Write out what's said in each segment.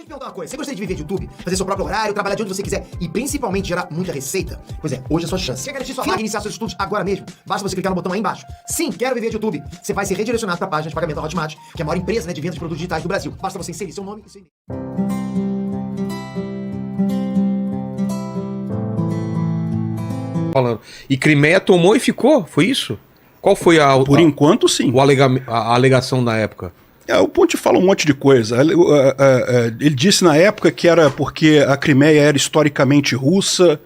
perguntar uma coisa. Você gostaria de viver de YouTube? Fazer seu próprio horário, trabalhar de onde você quiser e principalmente gerar muita receita? Pois é, hoje é a sua chance. Quer garantir sua vaga e iniciar seus estudos agora mesmo? Basta você clicar no botão aí embaixo. Sim, quero viver de YouTube. Você vai ser redirecionado para a página de pagamento da Hotmart, que é a maior empresa de vendas de produtos digitais do Brasil. Basta você inserir seu nome e seu e-mail. Falando. E Crimeia tomou e ficou? Foi isso? Qual foi Por enquanto, sim. A alegação na época? O Putin fala um monte de coisa. Ele disse na época que era porque a Crimeia era historicamente russa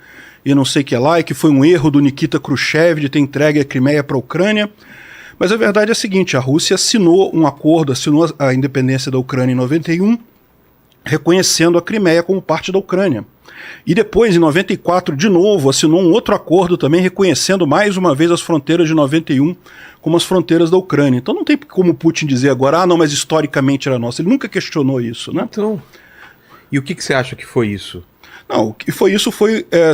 e não sei o que lá, e que foi um erro do Nikita Khrushchev de ter entregue a Crimeia para a Ucrânia. Mas a verdade é a seguinte, a Rússia assinou um acordo, assinou a independência da Ucrânia em 91, reconhecendo a Crimeia como parte da Ucrânia. E depois, em 94, de novo, assinou um outro acordo também reconhecendo mais uma vez as fronteiras de 91 como as fronteiras da Ucrânia. Então não tem como Putin dizer agora, não, mas historicamente era nossa. Ele nunca questionou isso, né? Então, e o que você acha que foi isso? Não, o que foi isso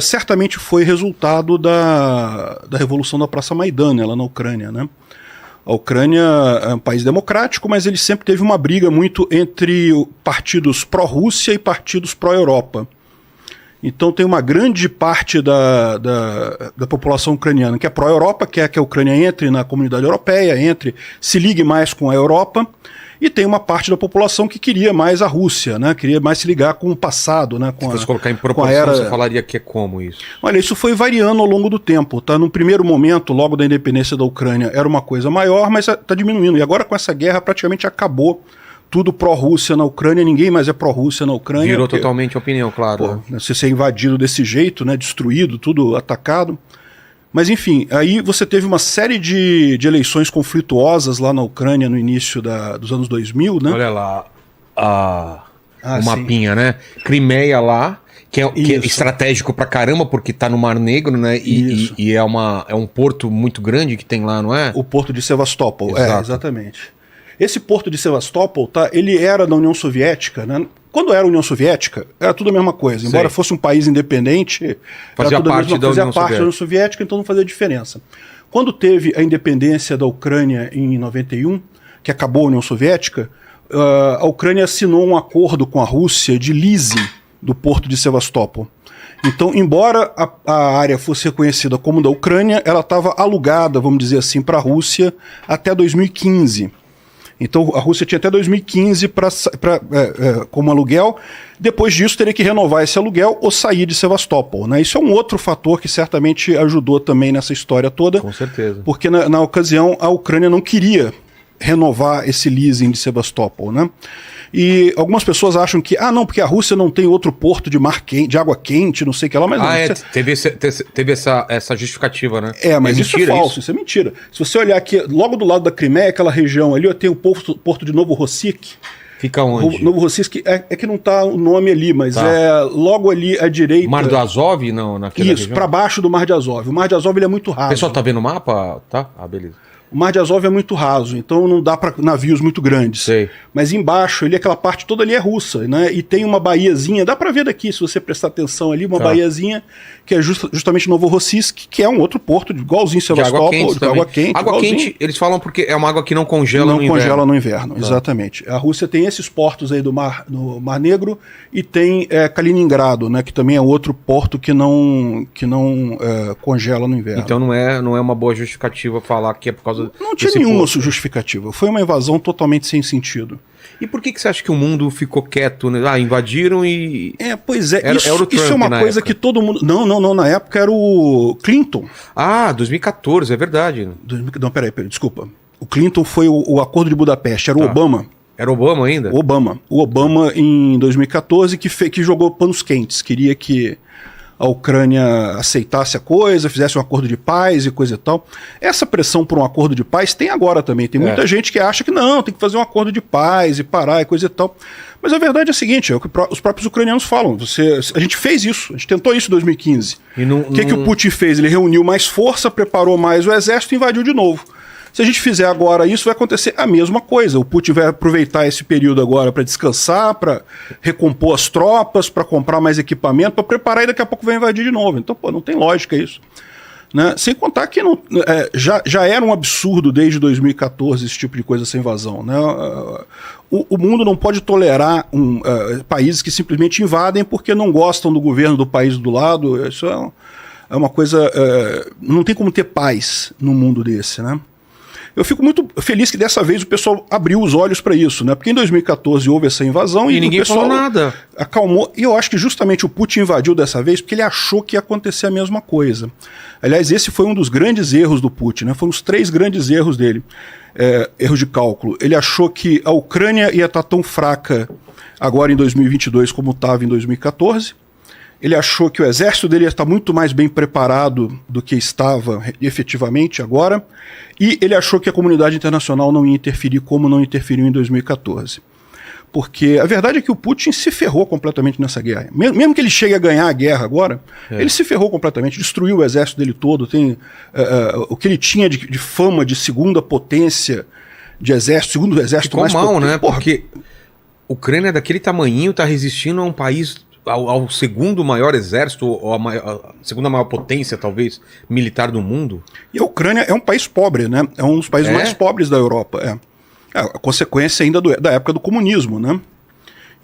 certamente foi resultado da Revolução da Praça Maidan, lá na Ucrânia, né? A Ucrânia é um país democrático, mas ele sempre teve uma briga muito entre partidos pró-Rússia e partidos pró-Europa. Então tem uma grande parte da população ucraniana que é pró-Europa, quer que a Ucrânia entre na comunidade europeia, se ligue mais com a Europa, e tem uma parte da população que queria mais a Rússia, né? Queria mais se ligar com o passado, né? Se fosse colocar em proporção, você falaria que é como isso? Olha, isso foi variando ao longo do tempo, tá? No primeiro momento, logo da independência da Ucrânia, era uma coisa maior, mas está diminuindo. E agora com essa guerra praticamente acabou tudo pró-Rússia na Ucrânia, ninguém mais é pró-Rússia na Ucrânia. Virou totalmente a opinião, claro. Você ser invadido desse jeito, né? Destruído, tudo atacado. Mas enfim, aí você teve uma série de eleições conflituosas lá na Ucrânia no início dos anos 2000, né? Olha lá, o mapinha, né? Crimeia lá, que é estratégico pra caramba, porque tá no Mar Negro, né? E é um porto muito grande que tem lá, não é? O porto de Sevastopol, Exato. Exatamente. Esse porto de Sevastopol, tá, ele era da União Soviética, né? Quando era União Soviética, era tudo a mesma coisa. Embora fosse um país independente, fazia parte da União Soviética, então não fazia diferença. Quando teve a independência da Ucrânia em 91, que acabou a União Soviética, a Ucrânia assinou um acordo com a Rússia de leasing do porto de Sevastopol. Então, embora a área fosse reconhecida como da Ucrânia, ela estava alugada, vamos dizer assim, para a Rússia até 2015. Então a Rússia tinha até 2015 como aluguel. Depois disso teria que renovar esse aluguel ou sair de Sevastopol, né? Isso é um outro fator que certamente ajudou também nessa história toda. Com certeza. Porque na ocasião a Ucrânia não queria renovar esse leasing de Sevastopol, né? E algumas pessoas acham que, não, porque a Rússia não tem outro porto de água quente, não sei o que lá, mas teve essa justificativa, né? Mas isso é falso, isso é mentira. Se você olhar aqui, logo do lado da Crimeia, aquela região ali, tem o porto de Novorossiysk. Fica onde? Novorossiysk é que não tá o nome ali, mas é logo ali à direita. Mar do Azov? Não, naquela região? Isso, para baixo do Mar de Azov. O Mar de Azov ele é muito raso. O pessoal tá vendo o mapa? Tá? Beleza. O Mar de Azov é muito raso, então não dá para navios muito grandes. Sei. Mas embaixo, aquela parte toda ali é russa, né? E tem uma baiazinha, dá para ver daqui, se você prestar atenção ali, uma baiazinha que é justamente Novorossiysk, que é um outro porto, igualzinho Sevastopol, de água quente. Água quente, eles falam porque é uma água que não congela no inverno. Não congela no inverno, exatamente. A Rússia tem esses portos aí no Mar Negro e tem Kaliningrado, né? Que também é outro porto que não congela no inverno. Então não é uma boa justificativa falar que é por causa Não tinha nenhuma justificativa. Foi uma invasão totalmente sem sentido. E por que você acha que o mundo ficou quieto, né? Invadiram e... Pois é. Isso é uma coisa que todo mundo... Não. Na época era o Clinton. 2014, é verdade. Não, peraí, desculpa. O Clinton foi o Acordo de Budapeste. Era o Obama. Era Obama ainda? O Obama, em 2014, que jogou panos quentes. Queria que a Ucrânia aceitasse a coisa, fizesse um acordo de paz e coisa e tal. Essa pressão por um acordo de paz tem agora também. Tem muita gente que acha que não, tem que fazer um acordo de paz e parar e coisa e tal. Mas a verdade é a seguinte, é o que os próprios ucranianos falam. A gente fez isso, a gente tentou isso em 2015. O que o Putin fez? Ele reuniu mais força, preparou mais o exército e invadiu de novo. Se a gente fizer agora isso, vai acontecer a mesma coisa. O Putin vai aproveitar esse período agora para descansar, para recompor as tropas, para comprar mais equipamento, para preparar e daqui a pouco vai invadir de novo. Então, não tem lógica isso. Né? Sem contar que já era um absurdo desde 2014 esse tipo de coisa, essa invasão. Né? O mundo não pode tolerar países que simplesmente invadem porque não gostam do governo do país do lado. Isso é uma coisa... não tem como ter paz num mundo desse, né? Eu fico muito feliz que dessa vez o pessoal abriu os olhos para isso, né? Porque em 2014 houve essa invasão e ninguém o pessoal falou nada. Acalmou. E eu acho que justamente o Putin invadiu dessa vez porque ele achou que ia acontecer a mesma coisa. Aliás, esse foi um dos grandes erros do Putin, né? Foram os 3 grandes erros dele. Erros de cálculo. Ele achou que a Ucrânia ia estar tão fraca agora em 2022 como estava em 2014. Ele achou que o exército dele ia estar muito mais bem preparado do que estava efetivamente agora. E ele achou que a comunidade internacional não ia interferir como não interferiu em 2014. Porque a verdade é que o Putin se ferrou completamente nessa guerra. Mesmo que ele chegue a ganhar a guerra agora, ele se ferrou completamente, destruiu o exército dele todo. O que ele tinha de fama de segunda potência de exército, segundo exército ficou mais mal, potente. Né? Porque a Ucrânia é daquele tamanhinho, tá resistindo a um país... Ao segundo maior exército, ou a segunda maior potência, talvez, militar do mundo. E a Ucrânia é um país pobre, né? É um dos países mais pobres da Europa. A consequência ainda da época do comunismo, né?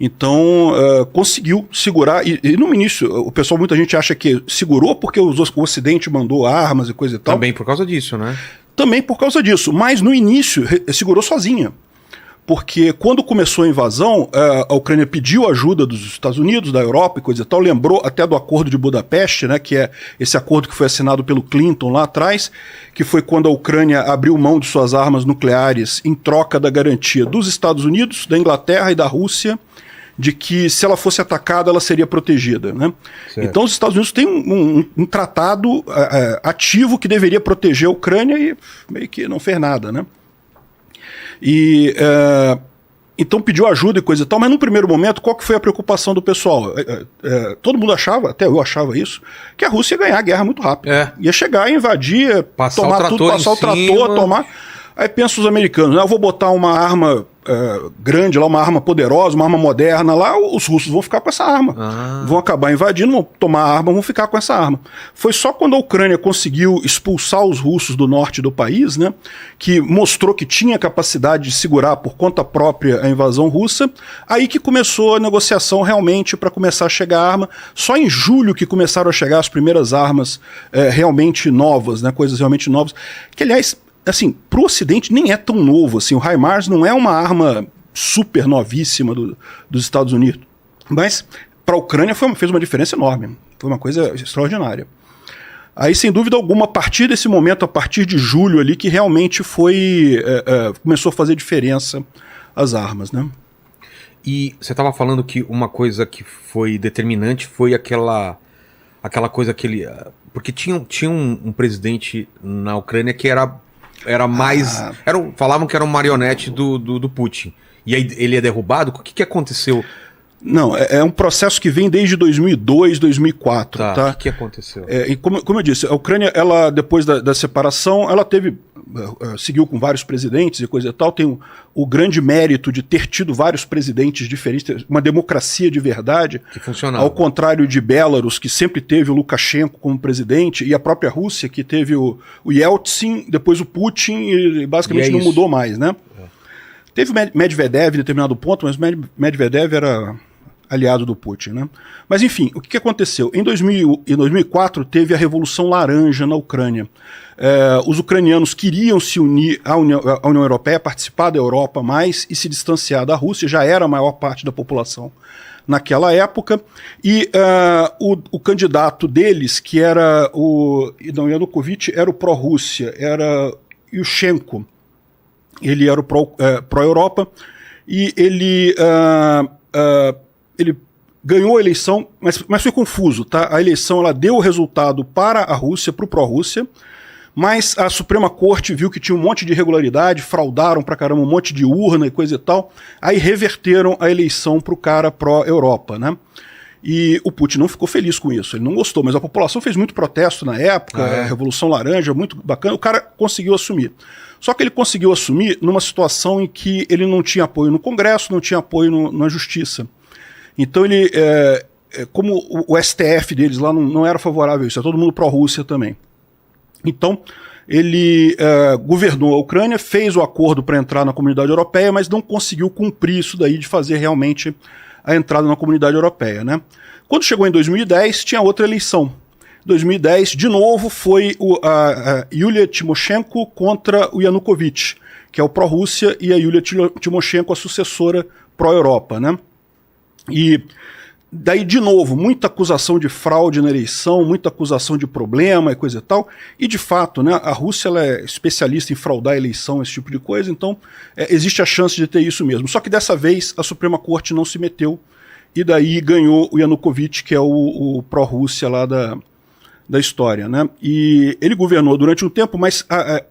Então, conseguiu segurar. E no início, o pessoal, muita gente acha que segurou porque o Ocidente mandou armas e coisa e tal. Também por causa disso, né? Também por causa disso. Mas no início, segurou sozinha. Porque quando começou a invasão, a Ucrânia pediu ajuda dos Estados Unidos, da Europa e coisa e tal, lembrou até do Acordo de Budapeste, né, que é esse acordo que foi assinado pelo Clinton lá atrás, que foi quando a Ucrânia abriu mão de suas armas nucleares em troca da garantia dos Estados Unidos, da Inglaterra e da Rússia, de que se ela fosse atacada, ela seria protegida. Né? Então os Estados Unidos têm um tratado ativo que deveria proteger a Ucrânia e meio que não fez nada, né? E então pediu ajuda e coisa e tal, mas num primeiro momento, qual que foi a preocupação do pessoal? Todo mundo achava, até eu achava isso, que a Rússia ia ganhar a guerra muito rápido. Ia chegar, invadir, tomar tudo, passar o trator, tomar. Aí pensa os americanos, né? Eu vou botar uma arma grande lá, uma arma poderosa, uma arma moderna lá, os russos vão ficar com essa arma. Vão acabar invadindo, vão tomar a arma, vão ficar com essa arma. Foi só quando a Ucrânia conseguiu expulsar os russos do norte do país, né, que mostrou que tinha capacidade de segurar por conta própria a invasão russa, aí que começou a negociação realmente para começar a chegar a arma. Só em julho que começaram a chegar as primeiras armas realmente novas, né, coisas realmente novas, que aliás... Assim, para o Ocidente nem é tão novo, assim, o HIMARS não é uma arma super novíssima dos Estados Unidos, mas para a Ucrânia fez uma diferença enorme, foi uma coisa extraordinária. Aí, sem dúvida alguma, a partir desse momento, a partir de julho ali, que realmente começou a fazer diferença as armas, né? E você estava falando que uma coisa que foi determinante foi aquela coisa que ele... Porque tinha um presidente na Ucrânia que era mais... falavam que era um marionete do Putin. E aí ele é derrubado? O que aconteceu? Não, é um processo que vem desde 2002, 2004. Tá? O que aconteceu? E como eu disse, a Ucrânia, ela, depois da separação, ela seguiu com vários presidentes e coisa e tal, tem o grande mérito de ter tido vários presidentes diferentes, uma democracia de verdade, que funcionava. Ao contrário de Belarus, que sempre teve o Lukashenko como presidente, e a própria Rússia, que teve o Yeltsin, depois o Putin, e basicamente não mudou mais, né? Teve Medvedev em determinado ponto, mas Medvedev era aliado do Putin, né? Mas enfim, o que aconteceu? Em 2004 teve a Revolução Laranja na Ucrânia. Os ucranianos queriam se unir à União Europeia, participar da Europa mais e se distanciar da Rússia, já era a maior parte da população naquela época, e o candidato deles, que era o Yanukovych, era o pró-Rússia, era Yushchenko. Ele era o pró-Europa, e ele ganhou a eleição, mas foi confuso, tá? A eleição ela deu o resultado para a Rússia, para o pró-Rússia, mas a Suprema Corte viu que tinha um monte de irregularidade, fraudaram pra caramba um monte de urna e coisa e tal, aí reverteram a eleição pro cara pró-Europa, né? E o Putin não ficou feliz com isso, ele não gostou, mas a população fez muito protesto na época, a Revolução Laranja, muito bacana, o cara conseguiu assumir. Só que ele conseguiu assumir numa situação em que ele não tinha apoio no Congresso, não tinha apoio na Justiça. Então ele, como o STF deles lá não era favorável a isso, é todo mundo pró-Rússia também. Então, ele governou a Ucrânia, fez o acordo para entrar na comunidade europeia, mas não conseguiu cumprir isso daí de fazer realmente a entrada na comunidade europeia, né? Quando chegou em 2010, tinha outra eleição. 2010, de novo, foi a Yulia Tymoshenko contra o Yanukovych, que é o pró-Rússia, e a Yulia Tymoshenko, a sucessora pró-Europa, né? E daí, de novo, muita acusação de fraude na eleição, muita acusação de problema e coisa e tal. E, de fato, né, a Rússia ela é especialista em fraudar a eleição, esse tipo de coisa, então existe a chance de ter isso mesmo. Só que dessa vez a Suprema Corte não se meteu, e daí ganhou o Yanukovych, que é o pró-Rússia lá da história, né? E ele governou durante um tempo, mas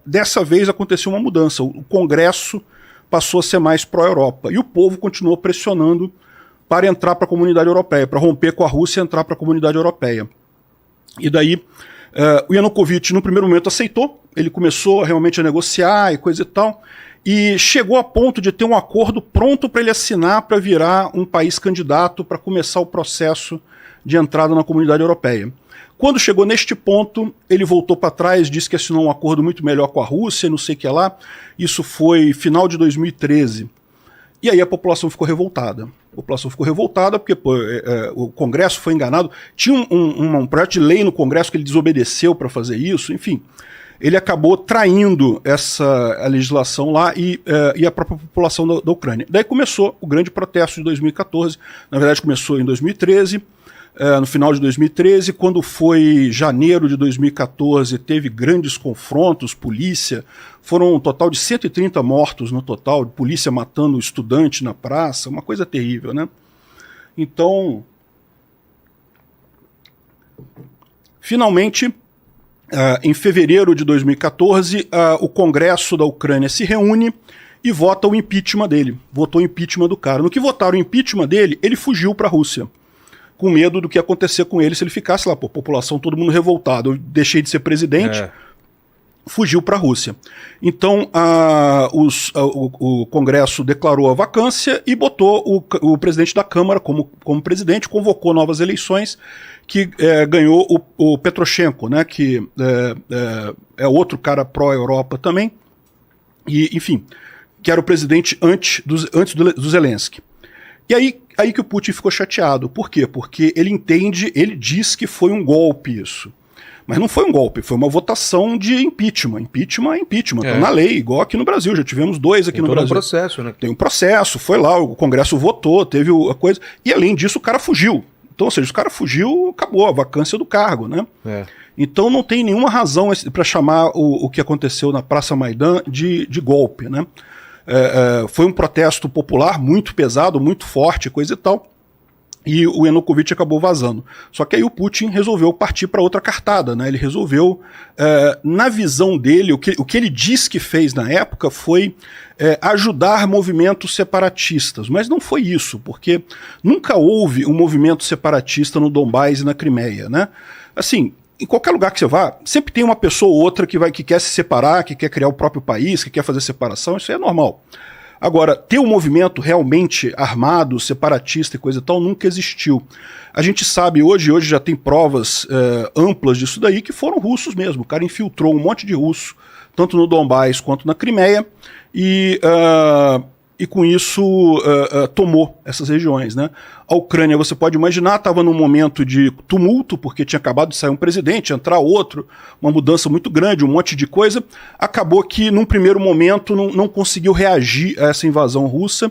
dessa vez aconteceu uma mudança. O Congresso passou a ser mais pró-Europa, e o povo continuou pressionando para entrar para a comunidade europeia, para romper com a Rússia e entrar para a comunidade europeia. E daí o Yanukovych, no primeiro momento, aceitou, ele começou realmente a negociar e coisa e tal, e chegou a ponto de ter um acordo pronto para ele assinar para virar um país candidato para começar o processo de entrada na comunidade europeia. Quando chegou neste ponto, ele voltou para trás, disse que assinou um acordo muito melhor com a Rússia, não sei o que lá. Isso foi final de 2013. E aí a população ficou revoltada. A população ficou revoltada porque o Congresso foi enganado. Tinha um projeto de lei no Congresso que ele desobedeceu para fazer isso, enfim. Ele acabou traindo a legislação lá e a própria população da Ucrânia. Daí começou o grande protesto de 2014. Na verdade começou em 2013. No final de 2013, quando foi janeiro de 2014, teve grandes confrontos, polícia, foram um total de 130 mortos no total, polícia matando estudante na praça, uma coisa terrível, né? Então, finalmente, em fevereiro de 2014, o Congresso da Ucrânia se reúne e vota o impeachment dele, votou o impeachment do cara. No que votaram o impeachment dele, ele fugiu para a Rússia, com medo do que ia acontecer com ele se ele ficasse lá, população, todo mundo revoltado, eu deixei de ser presidente, fugiu para a Rússia. Então o Congresso declarou a vacância e botou o presidente da Câmara como presidente, convocou novas eleições, que ganhou o Petroshenko, né, que é outro cara pró-Europa também, e enfim, que era o presidente antes do Zelensky. E aí que o Putin ficou chateado. Por quê? Porque ele diz que foi um golpe isso. Mas não foi um golpe, foi uma votação de impeachment. Impeachment é impeachment, tá na lei, igual aqui no Brasil. Já tivemos 2 aqui no Brasil. Tem um processo, né? Tem um processo, foi lá, o Congresso votou, teve a coisa. E além disso, o cara fugiu. Então, ou seja, o cara fugiu, acabou a vacância do cargo, né? Então não tem nenhuma razão para chamar o que aconteceu na Praça Maidan de golpe, né? Foi um protesto popular muito pesado, muito forte, coisa e tal, e o Yanukovych acabou vazando. Só que aí o Putin resolveu partir para outra cartada, né? Ele resolveu, na visão dele, o que ele disse que fez na época foi ajudar movimentos separatistas, mas não foi isso, porque nunca houve um movimento separatista no Donbás e na Crimeia, né? Assim, em qualquer lugar que você vá, sempre tem uma pessoa ou outra que quer se separar, que quer criar o próprio país, que quer fazer separação, isso é normal. Agora, ter um movimento realmente armado, separatista e coisa e tal, nunca existiu. A gente sabe hoje já tem provas amplas disso daí, que foram russos mesmo. O cara infiltrou um monte de russo, tanto no Donbás quanto na Crimeia, e com isso tomou essas regiões, né? A Ucrânia, você pode imaginar, estava num momento de tumulto, porque tinha acabado de sair um presidente, entrar outro, uma mudança muito grande, um monte de coisa. Acabou que, num primeiro momento, não conseguiu reagir a essa invasão russa.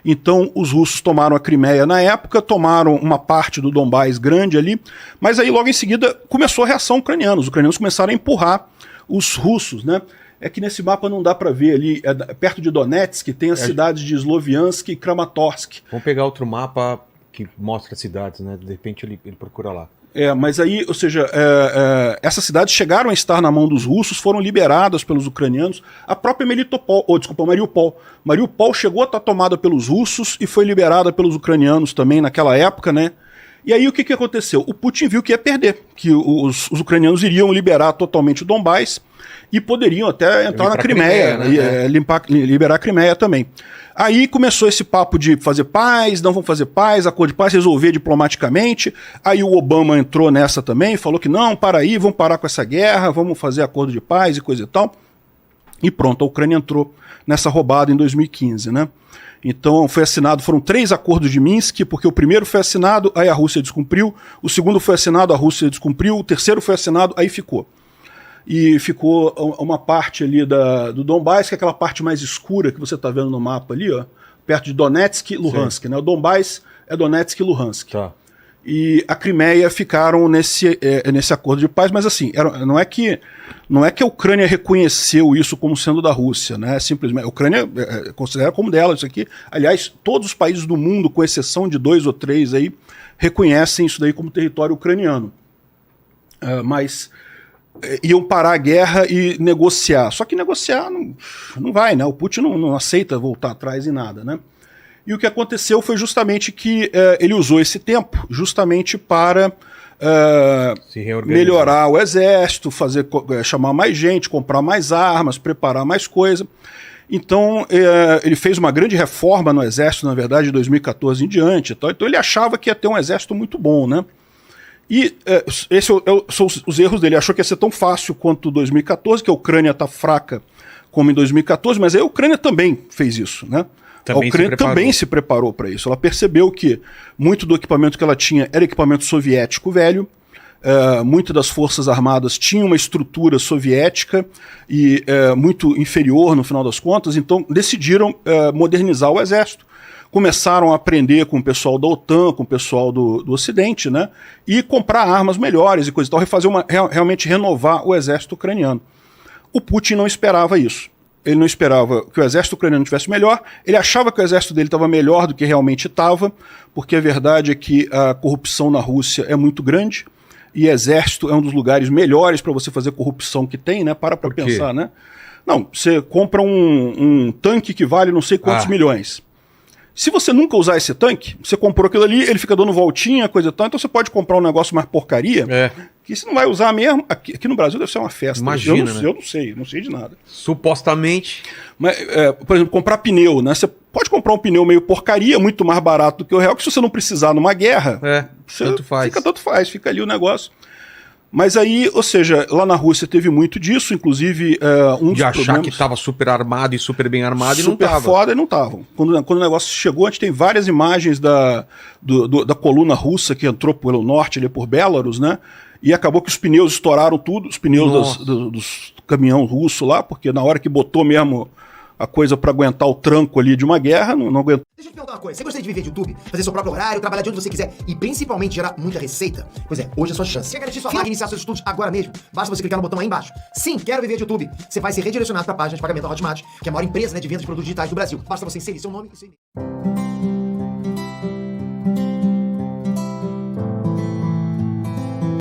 Então, os russos tomaram a Crimeia na época, tomaram uma parte do Donbás grande ali, mas aí, logo em seguida, começou a reação ucraniana. Os ucranianos começaram a empurrar os russos, né? É que nesse mapa não dá para ver ali, perto de Donetsk, tem as cidades de Sloviansk e Kramatorsk. Vamos pegar outro mapa que mostra as cidades, né? De repente ele procura lá. Mas aí, ou seja, essas cidades chegaram a estar na mão dos russos, foram liberadas pelos ucranianos. A própria Mariupol. Mariupol chegou a estar tomada pelos russos e foi liberada pelos ucranianos também naquela época, né? E aí o que aconteceu? O Putin viu que ia perder, que os ucranianos iriam liberar totalmente o Donbás, e poderiam até entrar na Crimeia, né? Liberar a Crimeia também. Aí começou esse papo de fazer paz, não vão fazer paz, acordo de paz, resolver diplomaticamente. Aí o Obama entrou nessa também, falou que não, para aí, vamos parar com essa guerra, vamos fazer acordo de paz e coisa e tal. E pronto, a Ucrânia entrou nessa roubada em 2015, né? Então foram 3 acordos de Minsk, porque o primeiro foi assinado, aí a Rússia descumpriu, o segundo foi assinado, a Rússia descumpriu, o terceiro foi assinado, aí ficou. E ficou uma parte ali do Donbás, que é aquela parte mais escura que você está vendo no mapa ali, ó, perto de Donetsk e Luhansk, né? O Donbás é Donetsk e Luhansk. Tá. E a Crimeia ficaram nesse acordo de paz, mas assim, não é que a Ucrânia reconheceu isso como sendo da Rússia, né? Simplesmente, a Ucrânia considera como dela isso aqui. Aliás, todos os países do mundo, com exceção de 2 ou 3 aí, reconhecem isso daí como território ucraniano. Mas iam parar a guerra e negociar. Só que negociar não vai, né? O Putin não aceita voltar atrás em nada, né? E o que aconteceu foi justamente que ele usou esse tempo justamente para melhorar o exército, chamar mais gente, comprar mais armas, preparar mais coisa. Então ele fez uma grande reforma no exército, na verdade, de 2014 em diante. Então ele achava que ia ter um exército muito bom, né? E esses são os erros dele. Ele achou que ia ser tão fácil quanto 2014, que a Ucrânia está fraca como em 2014, mas aí a Ucrânia também fez isso, né? A Ucrânia também se preparou para isso. Ela percebeu que muito do equipamento que ela tinha era equipamento soviético velho, muitas das forças armadas tinham uma estrutura soviética e muito inferior no final das contas, então decidiram modernizar o exército. Começaram a aprender com o pessoal da OTAN, com o pessoal do Ocidente, né? E comprar armas melhores e coisa e tal, realmente renovar o exército ucraniano. O Putin não esperava isso. Ele não esperava que o exército ucraniano estivesse melhor, ele achava que o exército dele estava melhor do que realmente estava, porque a verdade é que a corrupção na Rússia é muito grande, e exército é um dos lugares melhores para você fazer corrupção que tem, né? Para pensar, né? Não, você compra um tanque que vale não sei quantos milhões. Se você nunca usar esse tanque, você comprou aquilo ali, ele fica dando voltinha, coisa e tal, então você pode comprar um negócio mais porcaria, que você não vai usar mesmo. Aqui no Brasil deve ser uma festa. Imagina, eu não sei de nada. Supostamente. Mas, por exemplo, comprar pneu, né? Você pode comprar um pneu meio porcaria, muito mais barato do que o real, que se você não precisar numa guerra, tanto faz. Fica ali o negócio. Mas aí, ou seja, lá na Rússia teve muito disso, inclusive um dos de achar problemas... que estava super armado e super bem armado e não super estava. Foda e não estavam. Quando o negócio chegou, a gente tem várias imagens da coluna russa que entrou pelo norte, ali por Belarus, né? E acabou que os pneus estouraram tudo, os pneus dos caminhão russo lá, porque na hora que botou mesmo a coisa pra aguentar o tranco ali de uma guerra, não aguentou. Deixa eu te perguntar uma coisa, você gostaria de viver de YouTube, fazer seu próprio horário, trabalhar de onde você quiser e principalmente gerar muita receita? Pois é, hoje é a sua chance. Quer garantir sua vaga e iniciar seus estudos agora mesmo? Basta você clicar no botão aí embaixo. Sim, quero viver de YouTube. Você vai ser redirecionado para a página de pagamento da Hotmart, que é a maior empresa de venda de produtos digitais do Brasil. Basta você inserir seu nome e seu e-mail.